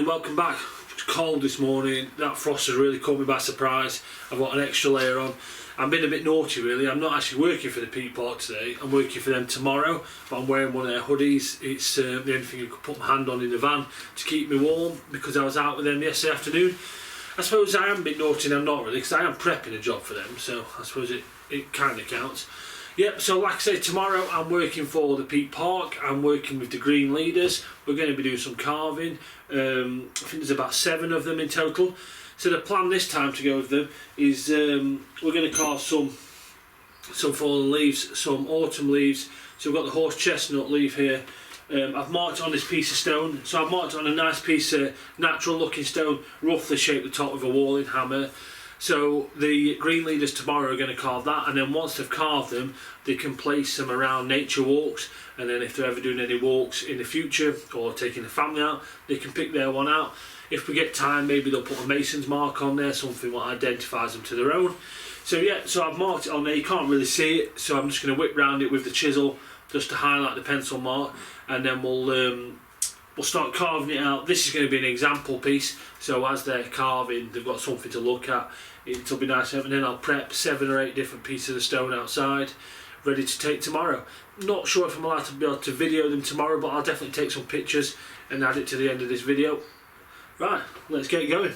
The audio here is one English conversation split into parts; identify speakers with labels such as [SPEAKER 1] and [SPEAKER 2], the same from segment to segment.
[SPEAKER 1] morning, welcome back. It's cold this morning, that frost has really caught me by surprise. I've got an extra layer on. I'm being a bit naughty really. I'm not actually working for the Peak Park today, I'm working for them tomorrow, but I'm wearing one of their hoodies. It's the only thing I could put my hand on in the van to keep me warm because I was out with them yesterday afternoon. I suppose I am a bit naughty and I'm not really, because I am prepping a job for them, so I suppose it kind of counts. Yep, so like I say, tomorrow I'm working for the Peak Park. I'm working with the green leaders. We're going to be doing some carving. I think there's about 7 of them in total. So the plan this time to go with them is we're going to carve some fallen leaves, some autumn leaves. So we've got the horse chestnut leaf here. I've marked it on this piece of stone. So I've marked it on a nice piece of natural looking stone, roughly shaped the top with a walling hammer. So the green leaders tomorrow are going to carve that, and then once they've carved them, they can place them around nature walks, and then if they're ever doing any walks in the future or taking the family out, they can pick their one out. If we get time, maybe they'll put a mason's mark on there, something that identifies them to their own. So yeah, so I've marked it on there. You can't really see it, so I'm just going to whip round it with the chisel just to highlight the pencil mark, and then we'll start carving it out. This is going to be an example piece, so as they're carving, they've got something to look at. It'll be nice, and then I'll prep 7 or 8 different pieces of stone outside, ready to take tomorrow. Not sure if I'm allowed to be able to video them tomorrow, but I'll definitely take some pictures and add it to the end of this video. Right, let's get going.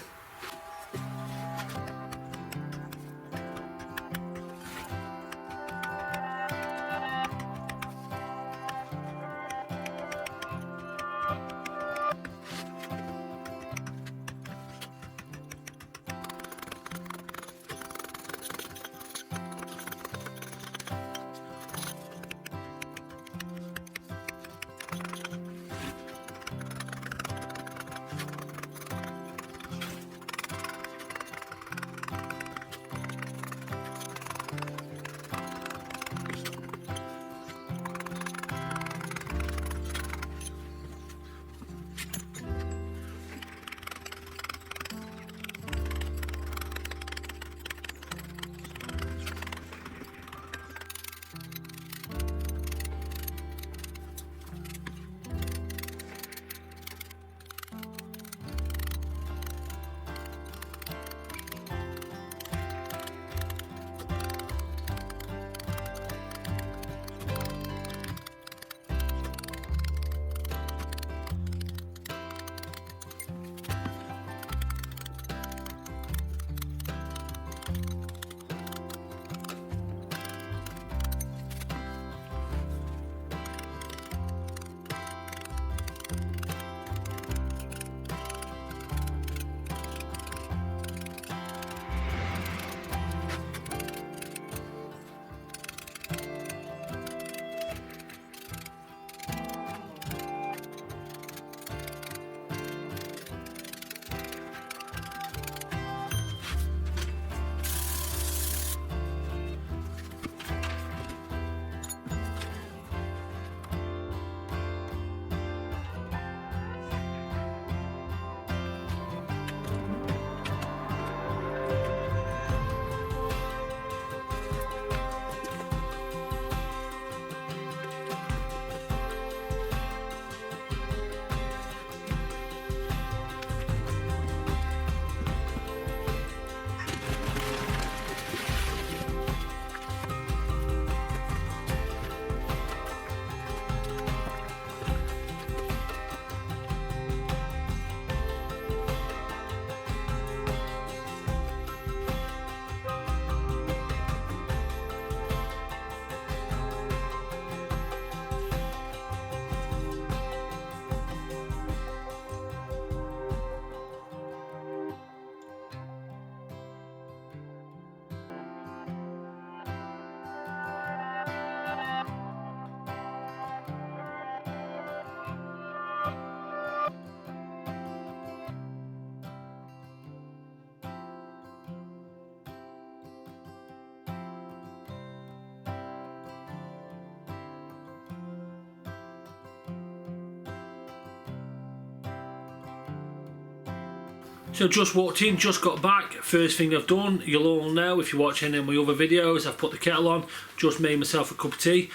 [SPEAKER 1] So just walked in, just got back. First thing I've done, you'll all know if you watch any of my other videos, I've put the kettle on, just made myself a cup of tea.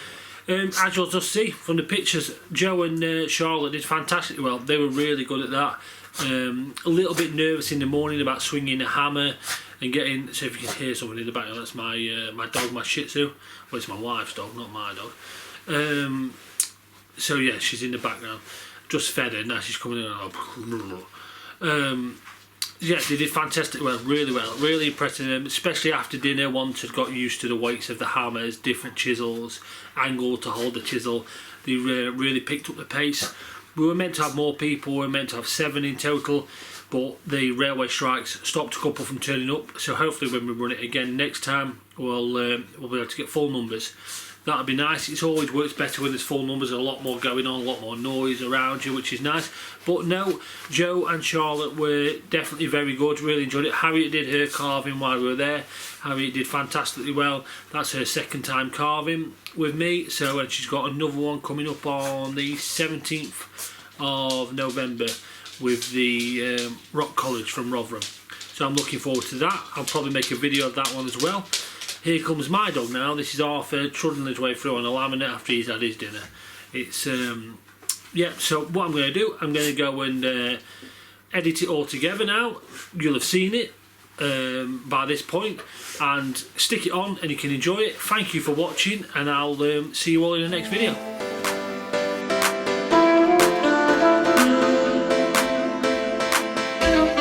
[SPEAKER 1] As you'll just see from the pictures, Joe and Charlotte did fantastically well. They were really good at that. A little bit nervous in the morning about swinging a hammer and getting. So if you can hear someone in the background, that's my dog, my Shih Tzu. Well, it's my wife's dog, not my dog. So yeah, she's in the background. Just fed her, now she's coming in. Yeah, they did fantastic well, really impressing them, especially after dinner. Once had got used to the weights of the hammers, different chisels, angle to hold the chisel, they really picked up the pace. We were meant to have more people, we were meant to have 7 in total, but the railway strikes stopped a couple from turning up, so hopefully when we run it again next time, we'll be able to get full numbers. That'd be nice. It always works better when there's full numbers and a lot more going on, a lot more noise around you, which is nice. But no, Joe and Charlotte were definitely very good, really enjoyed it. Harriet did her carving while we were there. Harriet did fantastically well. That's her second time carving with me, so and she's got another one coming up on the 17th of November with the Rock College from Rotherham. So I'm looking forward to that. I'll probably make a video of that one as well. Here comes my dog now. This is Arthur trudging his way through on a laminate after he's had his dinner. It's yeah, so what I'm going to do, I'm going to go and edit it all together now. You'll have seen it by this point, and stick it on and you can enjoy it. Thank you for watching, and I'll see you all in the next video.